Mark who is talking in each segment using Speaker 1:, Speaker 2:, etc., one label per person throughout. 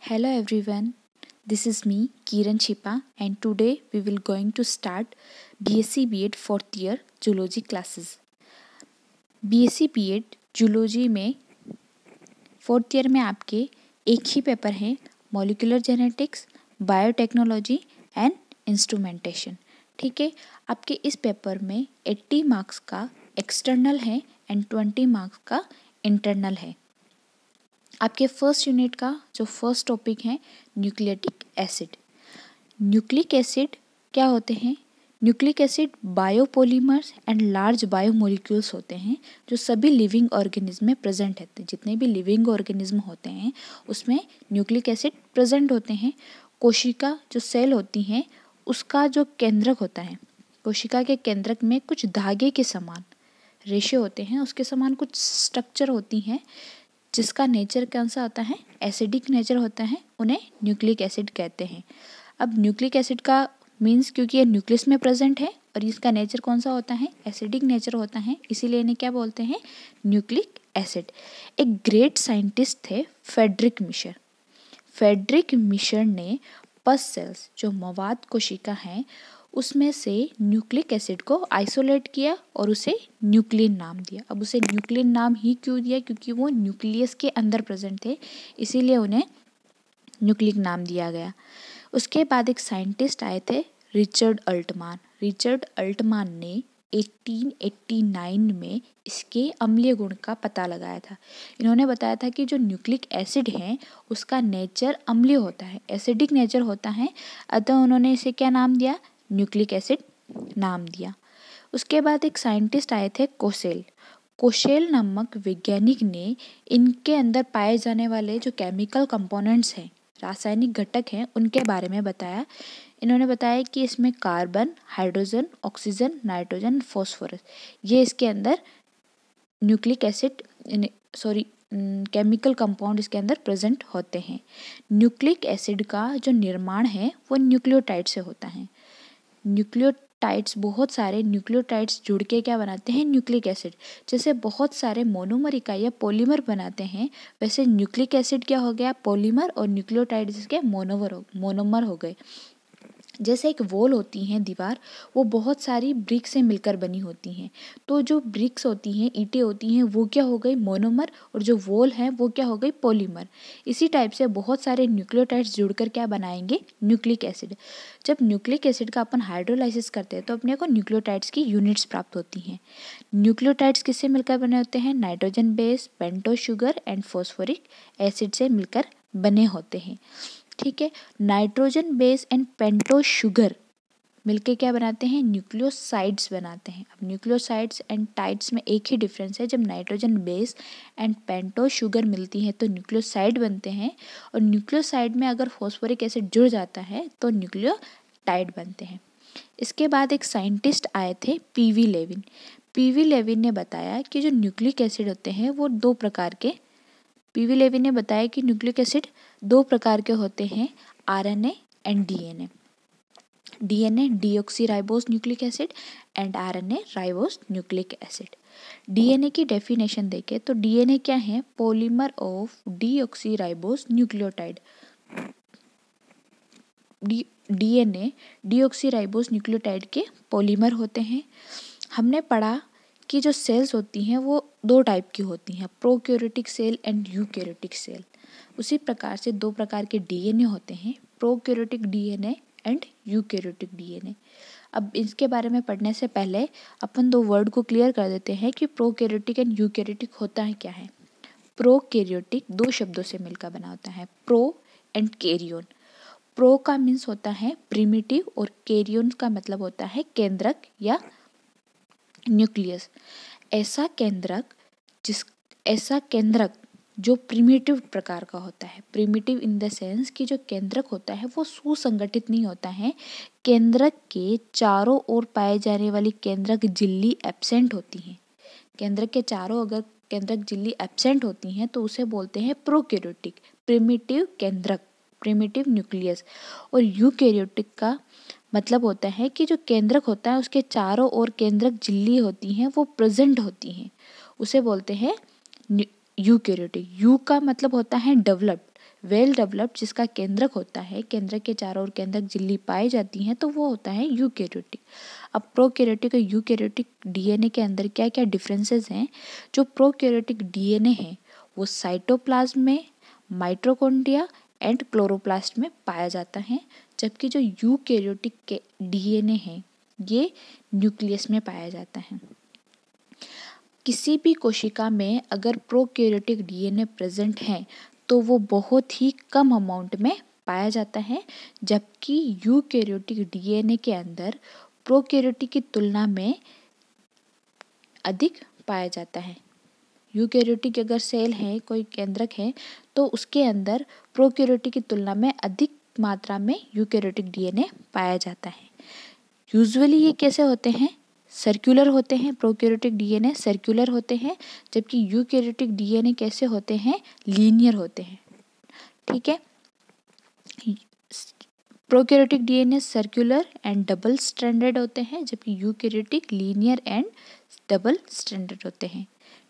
Speaker 1: Hello everyone, this is me Kiran Chipa and today we will going to start BSc B.Ed 4th year Zoology classes. BSc B.Ed Zoology में 4th year में आपके एक ही paper है molecular genetics, biotechnology and instrumentation. ठीक है, आपके इस paper में 80 मार्क्स का एक्सटर्नल है एंड 20 मार्क्स का इंटरनल है. आपके फर्स्ट यूनिट का जो फर्स्ट टॉपिक है न्यूक्लियोटिक एसिड. न्यूक्लिक एसिड क्या होते हैं? Nucleic acid biopolymers and large biomolecules होते हैं जो सभी लिविंग ऑर्गेनिज्म में प्रेजेंट रहते हैं. जितने भी लिविंग ऑर्गेनिज्म होते हैं उसमें न्यूक्लिक एसिड प्रेजेंट होते हैं. कोशिका जो सेल होती हैं उसका जो केंद्रक होता है, कोशिका के केंद्रक में कुछ धागे के समान रेशे होते हैं, उसके समान कुछ स्ट्रक्चर होती हैं जिसका नेचर कौन सा होता है? एसिडिक नेचर होता है. उन्हें न्यूक्लिक एसिड कहते हैं. अब न्यूक्लिक एसिड का मीन्स क्योंकि ये न्यूक्लियस में प्रेजेंट है और इसका नेचर कौन सा होता है? एसिडिक नेचर होता है, इसीलिए इन्हें क्या बोलते हैं? Nucleic acid. एक ग्रेट साइंटिस्ट थे फ्रेडरिक मिशर. फ्रेडरिक मिशर ने पस सेल्स जो मवाद कोशिका हैं उसमें से न्यूक्लिक एसिड को आइसोलेट किया और उसे न्यूक्लियन नाम दिया. अब उसे न्यूक्लियन नाम ही क्यों दिया? क्योंकि वो न्यूक्लियस के अंदर प्रेजेंट थे, इसीलिए उन्हें न्यूक्लिक नाम दिया गया. उसके बाद एक साइंटिस्ट आए थे रिचर्ड अल्टमान. रिचर्ड अल्टमान ने 1889 में इसके अम्लीय गुण का पता लगाया था. इन्होंने बताया था कि जो न्यूक्लिक एसिड है उसका नेचर अम्लीय होता है, एसिडिक नेचर होता है, अतः उन्होंने इसे क्या नाम दिया? न्यूक्लिक एसिड नाम दिया. उसके बाद एक साइंटिस्ट आए थे कोसेल. कोशेल नामक वैज्ञानिक ने इनके अंदर पाए जाने वाले जो केमिकल कंपोनेंट्स हैं, रासायनिक घटक हैं, उनके बारे में बताया. इन्होंने बताया कि इसमें carbon, hydrogen, oxygen, nitrogen, phosphorus, ये इसके अंदर न्यूक्लिक एसिड केमिकल कंपाउंड इसके अंदर प्रेजेंट होते हैं. न्यूक्लिक एसिड का जो निर्माण है वो न्यूक्लियोटाइड से होता है. न्यूक्लियोटाइड्स, बहुत सारे न्यूक्लियोटाइड्स जुड़ के क्या बनाते हैं? Nucleic acid. जैसे बहुत सारे मोनोमर इकाइयाँ पॉलीमर बनाते हैं, वैसे न्यूक्लिक एसिड क्या हो गया? पॉलीमर, और न्यूक्लियोटाइड्स के मोनोमर हो गए. जैसे एक वॉल होती हैं, दीवार, वो बहुत सारी ब्रिक से मिलकर बनी होती हैं, तो जो ब्रिक्स होती हैं, ईंटें होती हैं, वो क्या हो गई? मोनोमर, और जो वॉल है वो क्या हो गई? पॉलीमर. इसी टाइप से बहुत सारे न्यूक्लियोटाइड्स जुड़कर क्या बनाएंगे? Nucleic acid. जब न्यूक्लिक एसिड का अपन हाइड्रोलाइसिस करते हैं तो अपने को न्यूक्लियोटाइड्स की यूनिट्स प्राप्त होती हैं. न्यूक्लियोटाइड्स किससे मिलकर बने होते हैं? Nitrogen base, pentose sugar and phosphoric acid से मिलकर बने होते हैं. ठीक है, nitrogen base and pentose sugar मिलके क्या बनाते हैं? न्यूक्लियोसाइड्स बनाते हैं. अब न्यूक्लियोसाइड्स एंड टाइड्स में एक ही डिफरेंस है. जब nitrogen base and pentose sugar मिलती है तो न्यूक्लियोसाइड बनते हैं, और न्यूक्लियोसाइड में अगर फॉस्फोरिक एसिड जुड़ जाता है तो न्यूक्लियोटाइड बनते हैं. इसके बाद एक साइंटिस्ट आए थे पीवी लेविन. पीवी लेविन ने बताया कि जो न्यूक्लिक एसिड होते हैं वो दो प्रकार के, पीवी लेविन ने बताया कि न्यूक्लिक एसिड दो प्रकार के होते हैं, RNA and DNA. DNA deoxyribose nucleic acid and RNA ribose nucleic acid. DNA की डेफिनेशन देखें तो डीएनए क्या है? Polymer of deoxyribose nucleotide. DNA deoxyribose nucleotide के पॉलीमर होते हैं. हमने पढ़ा कि जो सेल्स होती हैं वो दो टाइप की होती हैं, prokaryotic cell and eukaryotic cell. उसी प्रकार से दो प्रकार के डीएनए होते हैं, prokaryotic DNA and eukaryotic DNA. अब इसके बारे में पढ़ने से पहले अपन दो वर्ड को क्लियर कर देते हैं कि प्रोकैरियोटिक एंड यूकैरियोटिक होता है क्या है. प्रोकैरियोटिक दो शब्दों से मिलकर बना होता है, प्रो एंड कैरियन. प्रो का मीन्स होता है प्रिमिटिव और कैरियन का मतलब होता है केंद्रक या न्यूक्लियस. ऐसा केंद्रक जो प्रिमिटिव प्रकार का होता है. प्रिमिटिव इन द सेंस कि जो केंद्रक होता है वो सुसंगठित नहीं होता है. केंद्रक के चारों ओर पाए जाने वाली केंद्रक झिल्ली एब्सेंट होती हैं. केंद्रक के चारों अगर केंद्रक झिल्ली एब्सेंट होती हैं तो उसे बोलते हैं प्रोकैरियोटिक, प्रिमिटिव केंद्रक, प्रिमिटिव न्यूक्लियस. और यूकैरियोटिक का मतलब होता है कि जो केंद्रक होता है उसके चारों ओर केंद्रक झिल्ली होती हैं, वो प्रेजेंट होती हैं, उसे बोलते हैं यूकैरियोटिक. यू का मतलब होता है डेवलप्ड, वेल डेवलप्ड जिसका केंद्रक होता है, केंद्रक के चारों ओर केंद्रक झिल्ली पाई जाती हैं, तो वो होता है यूकैरियोटिक। अब प्रोकैरियोटिक और यूकैरियोटिक डीएनए के अंदर क्या क्या डिफरेंसेस हैं? जो प्रोकैरियोटिक डीएनए है वो साइटोप्लाज्म में, माइटोकॉन्ड्रिया एंड क्लोरोप्लास्ट में पाया जाता है, जबकि जो यूकैरियोटिक के डीएनए है ये न्यूक्लियस में पाया जाता है। किसी भी कोशिका में अगर प्रोकैरियोटिक डीएनए प्रेजेंट है तो वो बहुत ही कम अमाउंट में पाया जाता है, जबकि यूकैरियोटिक डीएनए के अंदर प्रोकैरियोटिक की तुलना में अधिक पाया जाता है। यूकैरियोटिक अगर सेल है, कोई केंद्रक है, तो उसके अंदर प्रोकैरियोटिक की तुलना में अधिक मात्रा में यूकैरियोटिक डीएनए पाया जाता है। यूजुअली ये कैसे होते हैं? सर्कुलर होते हैं। प्रोकैरियोटिक डीएनए सर्कुलर होते हैं, जबकि यूकैरियोटिक डीएनए कैसे होते हैं? लीनियर होते हैं। ठीक है, prokaryotic DNA circular and double stranded होते हैं, जबकि eukaryotic linear and double stranded होते हैं।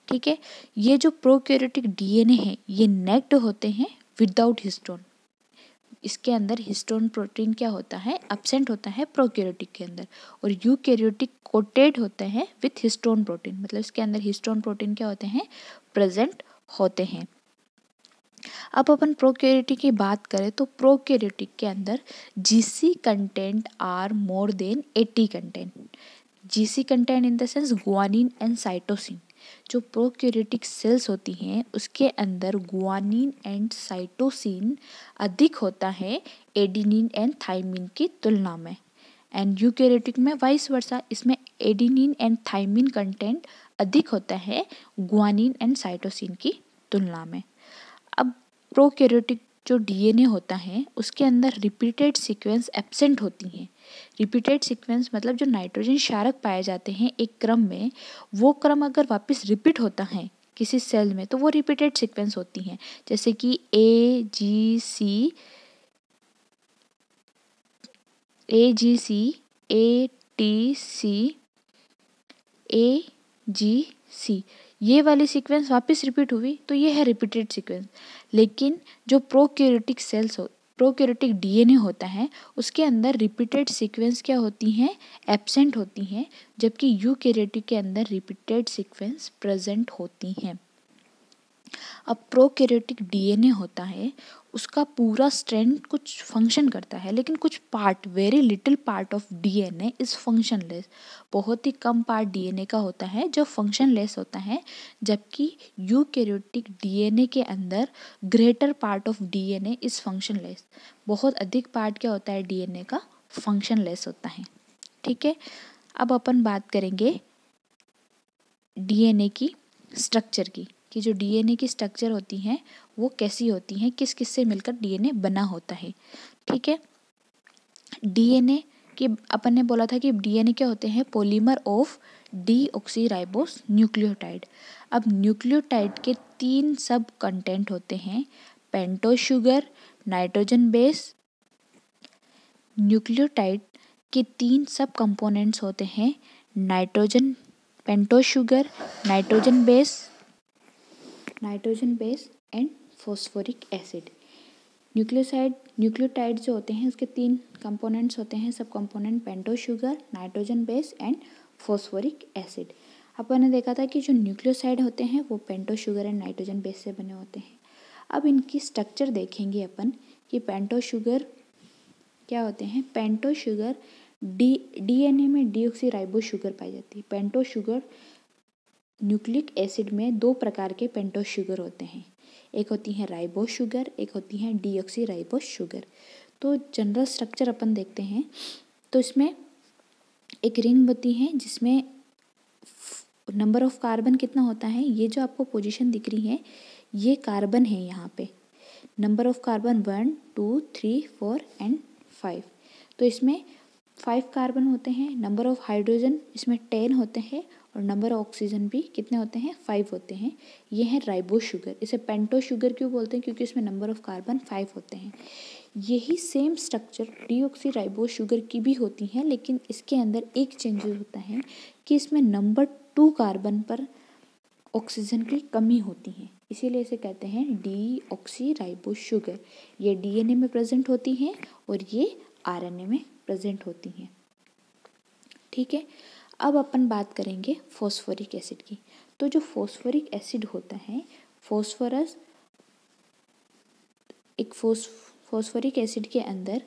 Speaker 1: ठीक है, ये जो प्रोकैरियोटिक डीएनए है ये नेक्ड होते हैं विदाउट हिस्टोन। इसके अंदर हिस्टोन प्रोटीन क्या होता है? एब्सेंट होता है प्रोकैरियोटिक के अंदर। और यूकैरियोटिक कोटेड होते हैं विथ हिस्टोन प्रोटीन, मतलब इसके अंदर हिस्टोन प्रोटीन क्या होते हैं? प्रेजेंट होते हैं। अब अपन प्रोकैरियोटिक की बात करें तो प्रोकैरियोटिक के अंदर GC content are more than 80 content. GC content in the sense guanine and cytosine. जो प्रोकैरियोटिक सेल्स होती हैं उसके अंदर गुआनिन एंड साइटोसिन अधिक होता है एडेनिन एंड थाइमिन की तुलना में। एंड यूकैरियोटिक में वाइस वर्सा, इसमें एडेनिन एंड थाइमिन कंटेंट अधिक होता है गुआनिन एंड साइटोसिन की तुलना में। अब प्रोकैरियोटिक जो डीएनए होता है उसके अंदर रिपीटेड सीक्वेंस एब्सेंट होती हैं। रिपीटेड सीक्वेंस मतलब जो नाइट्रोजन क्षारक पाए जाते हैं एक क्रम में, वो क्रम अगर वापस रिपीट होता है किसी सेल में तो वो रिपीटेड सीक्वेंस होती हैं, जैसे कि AGC, ATC, AGC, ये वाली सीक्वेंस वापस रिपीट हुई तो ये है रिपीटेड सीक्वेंस। लेकिन जो प्रोकैरियोटिक सेल्स प्रोकैरियोटिक डीएनए होता है उसके अंदर रिपीटेड सीक्वेंस क्या होती हैं? एब्सेंट होती हैं, जबकि यूकैरियोटिक के अंदर रिपीटेड सीक्वेंस प्रेजेंट होती हैं। अब प्रोकैरियोटिक डीएनए होता है उसका पूरा स्ट्रैंड कुछ फंक्शन करता है, लेकिन कुछ part, very little part of DNA is functionless. बहुत ही कम पार्ट डीएनए का होता है जो फंक्शनलेस होता है, जबकि यूकैरियोटिक डीएनए के अंदर greater part of DNA is functionless. बहुत अधिक पार्ट क्या होता है डीएनए का? फंक्शनलेस होता है। ठीक है, अब अपन बात करेंगे डीएनए की स्ट्रक्चर की, कि जो डीएनए की स्ट्रक्चर होती हैं वो कैसी होती हैं, किस किस से मिलकर डीएनए बना होता है। ठीक है, डीएनए की अपन ने बोला था कि डीएनए क्या होते हैं? Polymer of deoxyribose nucleotide. अब न्यूक्लियोटाइड के 3 सब कंटेंट होते हैं, pentose sugar, nitrogen base. Nucleotide के 3 सब कंपोनेंट्स होते हैं, nitrogen, pentose sugar, nitrogen base and phosphoric acid. Nucleotide जो होते हैं उसके 3 कंपोनेंट्स होते हैं, sub component pentose sugar, nitrogen base and phosphoric acid. अपन ने देखा था कि जो न्यूक्लियोसाइड होते हैं वो pentose sugar and nitrogen base से बने होते हैं। अब इनकी स्ट्रक्चर देखेंगे अपन कि पेंटोज शुगर क्या होते हैं। पेंटोज शुगर डीएनए में डीऑक्सीराइबोस शुगर पाई जाती है। पेंटोज शुगर न्यूक्लिक एसिड में 2 प्रकार के पेंटोज शुगर होते हैं, एक होती है राइबोस शुगर, एक होती है डीऑक्सीराइबोस शुगर। तो जनरल स्ट्रक्चर अपन देखते हैं तो इसमें एक रिंग होती है जिसमें नंबर ऑफ कार्बन कितना होता है, ये जो आपको पोजीशन दिख रही है ये कार्बन है। यहाँ पे नंबर ऑफ कार्बन 1, 2, 3, 4 एंड 5। तो इसमें 5 कार्बन होते हैं। नंबर ऑफ हाइड्रोजन इसमें 10 होते हैं और नंबर ऑफ ऑक्सीजन भी कितने होते हैं? 5 होते हैं। ये है राइबोस शुगर। इसे पेंटोज शुगर क्यों बोलते हैं? क्योंकि इसमें नंबर ऑफ कार्बन 5 होते हैं। यही सेम स्ट्रक्चर डीऑक्सीराइबोस शुगर की भी होती है, लेकिन इसके अंदर एक चेंजेस होता है कि इसमें नंबर 2 कार्बन पर ऑक्सीजन की कमी होती है। इसीलिए इसे कहते हैं डीऑक्सीराइबोस शुगर। ये डीएनए में प्रेजेंट होती हैं और ये आरएनए में प्रेजेंट होती हैं। ठीक है, अब अपन बात करेंगे फॉस्फोरिक एसिड की। तो जो फॉस्फोरिक एसिड होता है, फॉस्फोरस एक फॉस्फोरिक एसिड के अंदर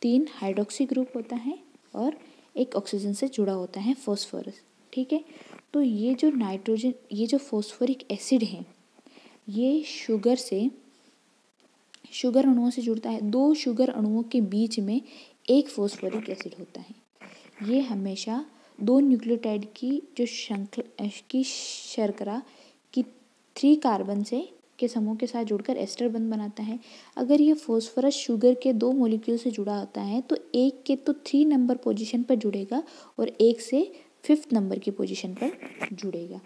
Speaker 1: 3 हाइड्रोक्सी ग्रुप होता है और एक ऑक्सीजन से जुड़ा होता है फॉस्फोरस। ठीक है, तो ये जो फॉस्फोरिक एसिड है ये शुगर अणुओं से जुड़ता है। 2 शुगर अणुओं के बीच में एक फॉस्फोरिक एसिड होता है। ये हमेशा 2 न्यूक्लियोटाइड की जो शर्करा की 3 कार्बन के समूह के साथ जुड़कर एस्टर बंध बनाता है। अगर ये फॉस्फोरस शुगर के 2 मॉलिक्यूल से जुड़ा होता है तो एक के तो 3 नंबर पोजीशन पर जुड़ेगा और एक से 5th नंबर की पोजीशन पर जुड़ेगा।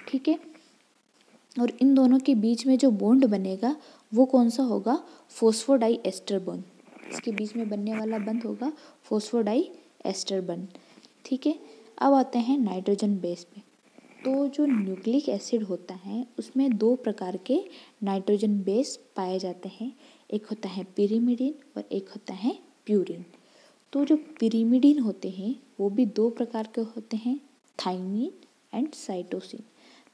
Speaker 1: ठीक है, और इन दोनों के बीच में जो बॉन्ड बनेगा वो कौन सा होगा? फॉस्फोडाई एस्टर बॉन्ड। इसके बीच में बनने वाला बंध होगा फॉस्फोडाई एस्टर बॉन्ड। ठीक है, अब आते हैं नाइट्रोजन बेस पे। तो जो न्यूक्लिक एसिड होता है उसमें 2 प्रकार के नाइट्रोजन बेस पाए जाते हैं। एक होता है पिरिमिडिन और एक होता है प्यूरिन। तो जो पिरिमिडिन होते हैं वो भी 2 प्रकार के होते हैं, थाइमिन एंड साइटोसिन।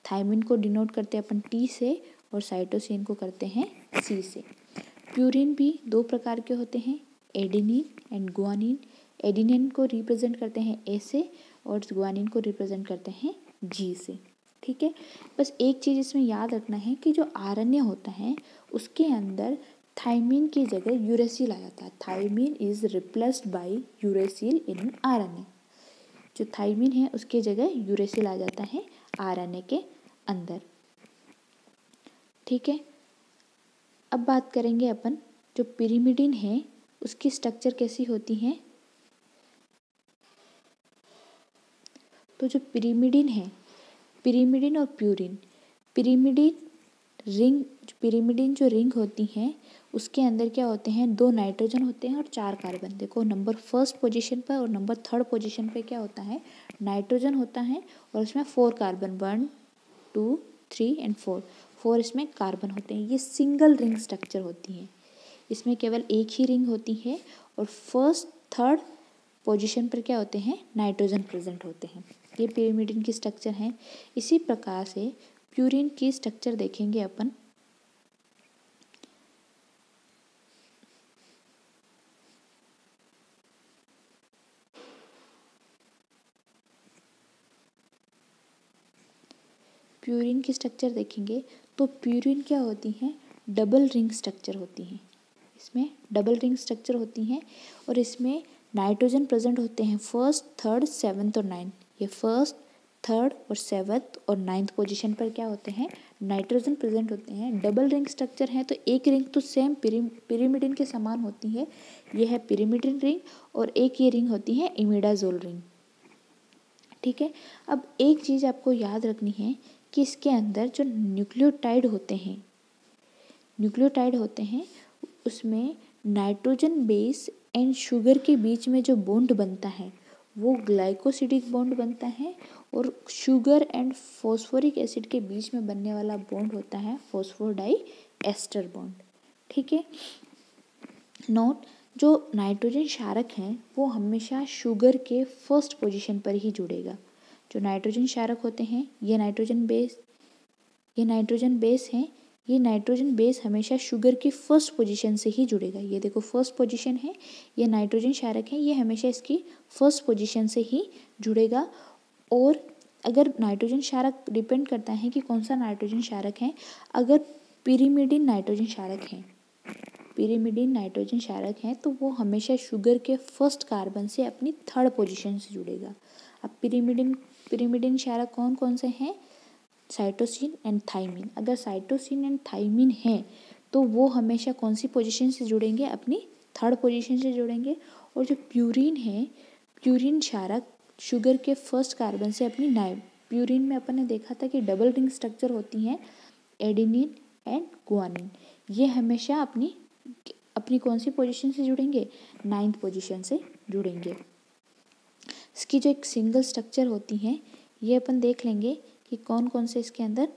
Speaker 1: थाइमिन को डिनोट करते हैं अपन टी से और साइटोसिन को करते हैं सी से। प्यूरिन भी 2 प्रकार के होते हैं, एडेनिन एंड गुआनिन। एडेनिन को रिप्रेजेंट करते हैं ए से और गुआनिन को रिप्रेजेंट करते हैं जी से। ठीक है, बस एक चीज़ इसमें याद रखना है कि जो आरएनए होता है उसके अंदर थाइमिन की जगह यूरेसिल आ जाता है। Thymine is replaced by uracil in RNA. जो थाइमिन है उसके जगह यूरेसिल आ जाता है आरएनए के अंदर। ठीक है, अब बात करेंगे अपन जो पिरिमिडिन है उसकी स्ट्रक्चर कैसी होती है। तो जो पिरिमिडिन है, पिरिमिडिन और प्यूरिन, पिरिमिडिन जो रिंग होती हैं उसके अंदर क्या होते हैं? 2 नाइट्रोजन होते हैं और 4 कार्बन। देखो नंबर 1st पोजीशन पर और नंबर 3rd पोजीशन पे क्या होता है? नाइट्रोजन होता है और इसमें 4 कार्बन, 1 2 3 एंड 4 इसमें कार्बन होते हैं। ये सिंगल रिंग स्ट्रक्चर होती है, इसमें केवल एक ही रिंग होती है और 1st 3rd पोजीशन पर क्या होते हैं? नाइट्रोजन प्रेजेंट होते हैं। ये पिरिमिडिन की स्ट्रक्चर है। इसी प्रकार से प्यूरिन की स्ट्रक्चर देखेंगे अपन। प्यूरिन की स्ट्रक्चर देखेंगे तो प्यूरिन क्या होती है? डबल रिंग स्ट्रक्चर होती हैं। इसमें डबल रिंग स्ट्रक्चर होती हैं और इसमें नाइट्रोजन प्रेजेंट होते हैं 1st 3rd 7th और 9th। ये 1st 3rd और 7th और 9th पोजीशन पर क्या होते हैं? नाइट्रोजन प्रेजेंट होते हैं। डबल रिंग स्ट्रक्चर है तो एक रिंग तो सेम पिरिमिडिन के समान होती है, ये है पिरिमिडिन रिंग, और एक ये रिंग होती है इमिडाजोल रिंग। ठीक है, अब एक चीज़ आपको याद रखनी है कि इसके अंदर जो न्यूक्लियोटाइड होते हैं उसमें नाइट्रोजन बेस एंड शुगर के बीच में जो बॉन्ड बनता है वो ग्लाइकोसिडिक बॉन्ड बनता है और शुगर एंड फॉस्फोरिक एसिड के बीच में बनने वाला बॉन्ड होता है फॉस्फोडाई एस्टर बॉन्ड। ठीक है, नोट, जो नाइट्रोजन क्षारक हैं वो हमेशा शुगर के 1st पोजीशन पर ही जुड़ेगा। जो नाइट्रोजन क्षारक होते हैं ये नाइट्रोजन बेस हैं। ये नाइट्रोजन बेस हमेशा शुगर की 1st पोजीशन से ही जुड़ेगा। ये देखो 1st पोजीशन है, ये नाइट्रोजन क्षारक है, ये हमेशा इसकी 1st पोजीशन से ही जुड़ेगा। और अगर नाइट्रोजन क्षारक डिपेंड करता है कि कौन सा नाइट्रोजन क्षारक है। अगर पिरिमिडिन नाइट्रोजन क्षारक है तो वो हमेशा शुगर के 1st कार्बन से अपनी 3rd पोजीशन से जुड़ेगा। अब पिरिमिडिन क्षारक कौन कौन से हैं? Cytosine and thymine. अगर साइटोसिन एंड थाइमिन है तो वो हमेशा कौन सी पोजीशन से जुड़ेंगे? अपनी 3rd पोजीशन से जुड़ेंगे। और जो प्यूरिन है, प्यूरिन क्षारक शुगर के 1st कार्बन से अपनी प्यूरिन में अपन ने देखा था कि डबल रिंग स्ट्रक्चर होती हैं, एडेनिन एंड गुआनिन। ये हमेशा अपनी कौन सी पोजीशन से जुड़ेंगे? 9th पोजीशन से जुड़ेंगे। इसकी जो एक सिंगल स्ट्रक्चर होती हैं ये अपन देख लेंगे कि कौन कौन से इसके अंदर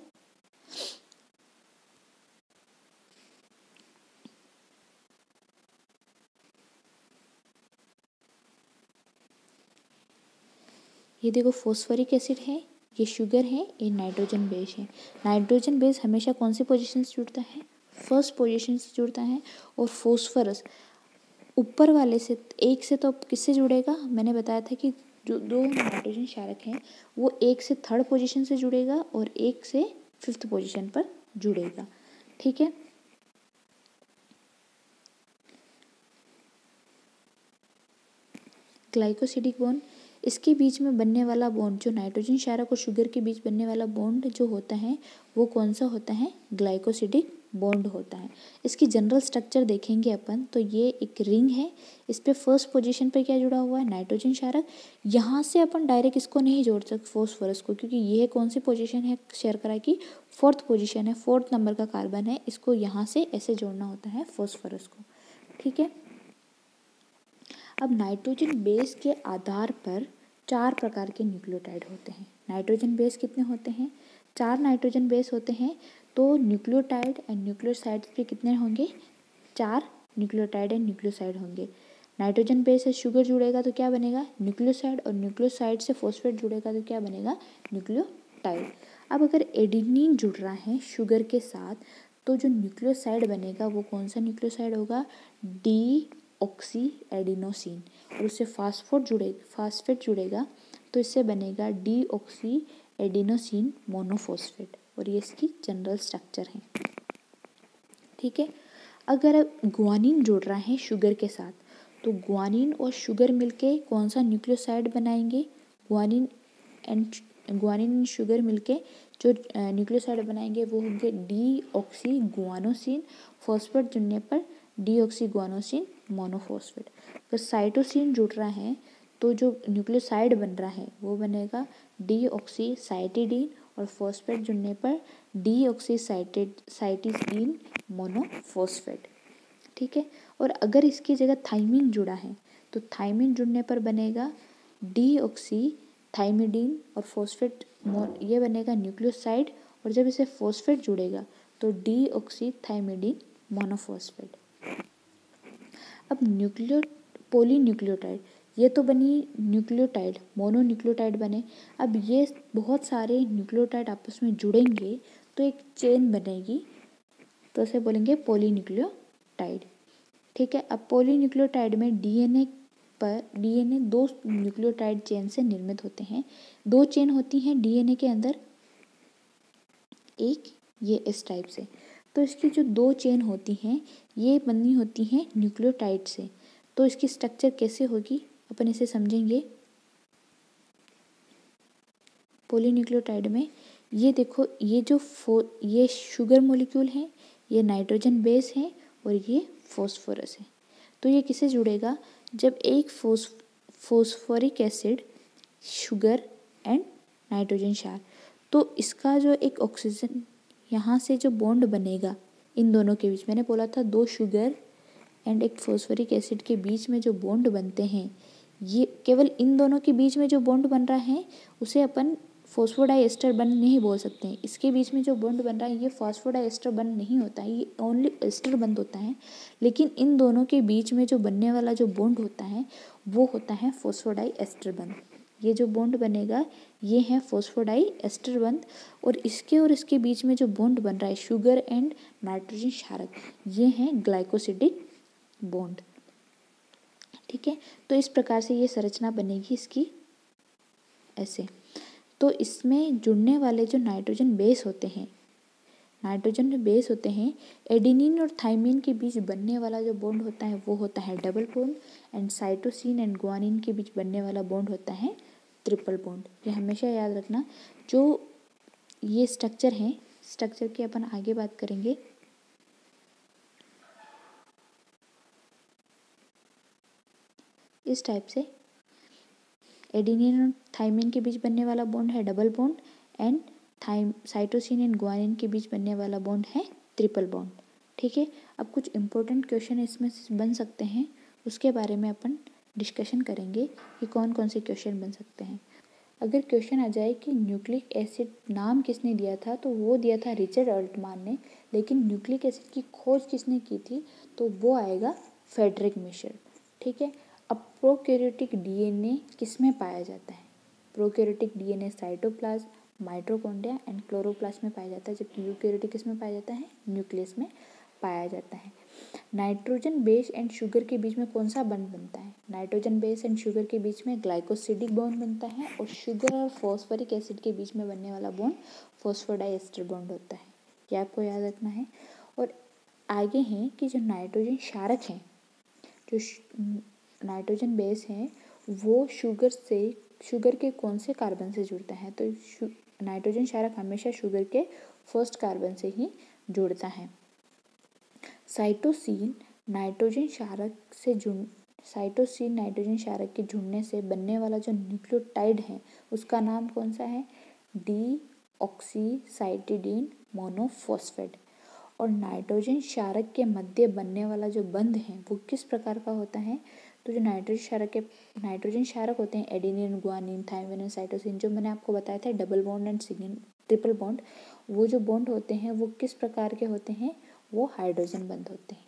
Speaker 1: ये देखो फॉस्फोरिक एसिड है, ये शुगर है, ये नाइट्रोजन बेस है। नाइट्रोजन बेस हमेशा कौन सी पोजीशन से जुड़ता है? फर्स्ट पोजीशन से जुड़ता है। और फॉस्फोरस ऊपर वाले से एक से तो किससे जुड़ेगा? मैंने बताया था कि जो दो नाइट्रोजन क्षारक हैं वो एक से थर्ड पोजीशन से जुड़ेगा और एक से फिफ्थ पोजीशन पर जुड़ेगा। ठीक है, ग्लाइकोसिडिक बॉन्ड, इसके बीच में बनने वाला बॉन्ड, जो नाइट्रोजन क्षारक और शुगर के बीच बनने वाला बॉन्ड जो होता है वो कौन सा होता है? ग्लाइकोसिडिक बॉन्ड होता है। इसकी जनरल स्ट्रक्चर देखेंगे अपन तो ये एक रिंग है, इस पे फर्स्ट पोजीशन पे क्या जुड़ा हुआ है? नाइट्रोजन क्षारक। यहाँ से अपन डायरेक्ट इसको नहीं जोड़ सकते फॉस्फोरस को, क्योंकि ये कौन सी पोजीशन है शर्करा की? फोर्थ पोजीशन है, फोर्थ नंबर का कार्बन है, इसको यहाँ से ऐसे जोड़ना होता है फॉस्फोरस को। ठीक है, अब नाइट्रोजन बेस के आधार पर 4 प्रकार के न्यूक्लियोटाइड होते हैं। नाइट्रोजन बेस कितने होते हैं? 4 नाइट्रोजन बेस होते हैं। तो न्यूक्लियोटाइड एंड न्यूक्लियोसाइड्स पे कितने होंगे? 4 न्यूक्लियोटाइड एंड न्यूक्लियोसाइड होंगे। नाइट्रोजन बेस से शुगर जुड़ेगा तो क्या बनेगा? न्यूक्लियोसाइड, और न्यूक्लियोसाइड से फॉस्फेट जुड़ेगा तो क्या बनेगा? न्यूक्लियोटाइड। अब अगर एडेनिन जुड़ रहा है शुगर के साथ तो जो न्यूक्लियोसाइड बनेगा वो कौन सा न्यूक्लियोसाइड होगा? D oxy adenosine. और उससे फास्फेट जुड़ेगा तो इससे बनेगा डी ऑक्सी एडिनोसिन मोनोफॉस्फेट। और ये इसकी जनरल स्ट्रक्चर है। ठीक है, अगर ग्वानिन जुड़ रहा है शुगर के साथ तो ग्वानिन और शुगर मिलके कौन सा न्यूक्लियोसाइड बनाएंगे? ग्वानिन एंड शुगर मिलके जो न्यूक्लियोसाइड बनाएंगे वो होंगे डी ऑक्सी गुआनोसिन। फॉस्फेट जुड़ने पर डी ऑक्सी गुआनोसिन मोनोफॉस्फेट। अगर साइटोसिन जुड़ रहा है तो जो न्यूक्लियोसाइड बन रहा है वो बनेगा डी ऑक्सी साइटिडीन, और फॉस्फेट जुड़ने पर डी ऑक्सी साइटिडीन मोनोफॉस्फेट। ठीक है, और अगर इसकी जगह थाइमिन जुड़ा है तो थाइमिन जुड़ने पर बनेगा डी ऑक्सी थाइमिडीन, और फॉस्फेट ये बनेगा न्यूक्लियोसाइड, और जब इसे फॉस्फेट जुड़ेगा तो डी ऑक्सी थाइमिडीन मोनोफॉस्फेट। अब पॉलीन्यूक्लियोटाइड, ये तो बनी न्यूक्लियोटाइड, मोनोन्यूक्लियोटाइड बने। अब ये बहुत सारे न्यूक्लियोटाइड आपस में जुड़ेंगे तो एक चेन बनेगी, तो इसे बोलेंगे पॉलीन्यूक्लियोटाइड। ठीक है, अब पॉलीन्यूक्लियोटाइड में डीएनए दो न्यूक्लियोटाइड चेन से निर्मित होते हैं। 2 चेन होती हैं डीएनए के अंदर, एक ये इस टाइप से। तो इसकी जो 2 चेन होती हैं ये बनी होती हैं न्यूक्लियोटाइड से। तो इसकी स्ट्रक्चर कैसे होगी अपन इसे समझेंगे। पॉलीन्यूक्लियोटाइड में ये देखो, ये शुगर मॉलिक्यूल है, ये नाइट्रोजन बेस है और ये फॉस्फोरस है। तो ये किसे जुड़ेगा? जब एक phosphoric acid, sugar and nitrogen क्षार, तो इसका जो एक ऑक्सीजन यहाँ से जो बॉन्ड बनेगा इन दोनों के बीच, मैंने बोला था 2 शुगर एंड एक फॉस्फोरिक एसिड के बीच में जो बॉन्ड बनते हैं, ये केवल इन दोनों के बीच में जो बॉन्ड बन रहा है उसे अपन फॉस्फोडाइएस्टर बंध नहीं बोल सकते हैं। इसके बीच में जो बॉन्ड बन रहा है ये फॉस्फोडाइएस्टर बंध नहीं होता है, ये ओनली एस्टर बंध होता है। लेकिन इन दोनों के बीच में जो बनने वाला जो बॉन्ड होता है वो होता है फॉस्फोडाइएस्टर बंध। ये जो बॉन्ड बनेगा ये है फॉस्फोडाइएस्टर बंध, और इसके बीच में जो बॉन्ड बन रहा है शुगर एंड नाइट्रोजन क्षारक, ये है ग्लाइकोसिडिक बॉन्ड। ठीक है, तो इस प्रकार से ये संरचना बनेगी इसकी ऐसे। तो इसमें जुड़ने वाले जो नाइट्रोजन बेस होते हैं, एडेनिन और थाइमिन के बीच बनने वाला जो बॉन्ड होता है वो होता है double bond, and cytosine and guanine के बीच बनने वाला बॉन्ड होता है ट्रिपल बॉन्ड। ये हमेशा याद रखना। जो ये स्ट्रक्चर है, स्ट्रक्चर की अपन आगे बात करेंगे। इस टाइप से एडेनिन और थाइमिन के बीच बनने वाला बॉन्ड है double bond, and cytosine and guanine के बीच बनने वाला बॉन्ड है ट्रिपल बॉन्ड। ठीक है, अब कुछ इंपॉर्टेंट क्वेश्चन इसमें बन सकते हैं, उसके बारे में अपन डिस्कशन करेंगे कि कौन कौन से क्वेश्चन बन सकते हैं। अगर क्वेश्चन आ जाए कि न्यूक्लिक एसिड नाम किसने दिया था, तो वो दिया था रिचर्ड अल्टमान ने, लेकिन न्यूक्लिक एसिड की खोज किसने की थी, तो वो आएगा फ्रेडरिक मिशर। ठीक है। अब प्रोकैरियोटिक डीएनए किसमें पाया जाता है? Prokaryotic DNA cytoplasm, mitochondria and chloroplast में पाया जाता है, जबकि यूकैरियोटिक किसमें पाया जाता है? न्यूक्लियस में पाया जाता है। नाइट्रोजन बेस एंड शुगर के बीच में कौन सा बॉन्ड बनता है? नाइट्रोजन बेस एंड शुगर के बीच में ग्लाइकोसिडिक बॉन्ड बनता है, और शुगर और फॉस्फोरिक एसिड के बीच में बनने वाला बॉन्ड फॉस्फोडाइएस्टर बॉन्ड होता है। ये आपको याद रखना है। और आगे हैं कि जो नाइट्रोजन क्षारक हैं, जो नाइट्रोजन बेस है, वो शुगर के कौन से कार्बन से जुड़ता है? तो नाइट्रोजन क्षारक हमेशा शुगर के फर्स्ट कार्बन से ही जुड़ता है। साइटोसिन नाइट्रोजन नाइट्रोजन क्षारक के जुड़ने से बनने वाला जो न्यूक्लियोटाइड है, उसका नाम कौन सा है? डीऑक्सीसाइटिडीन मोनोफॉस्फेट। और नाइट्रोजन क्षारक के मध्य बनने वाला जो बंध है वो किस प्रकार का होता है? तो जो नाइट्रोजन क्षारक होते हैं, एडेनिन, गुआनिन, थायमिन और साइटोसिन, जो मैंने आपको बताया था double bond and single triple bond, वो जो बॉन्ड होते हैं वो किस प्रकार के होते हैं? वो हाइड्रोजन बंध होते हैं।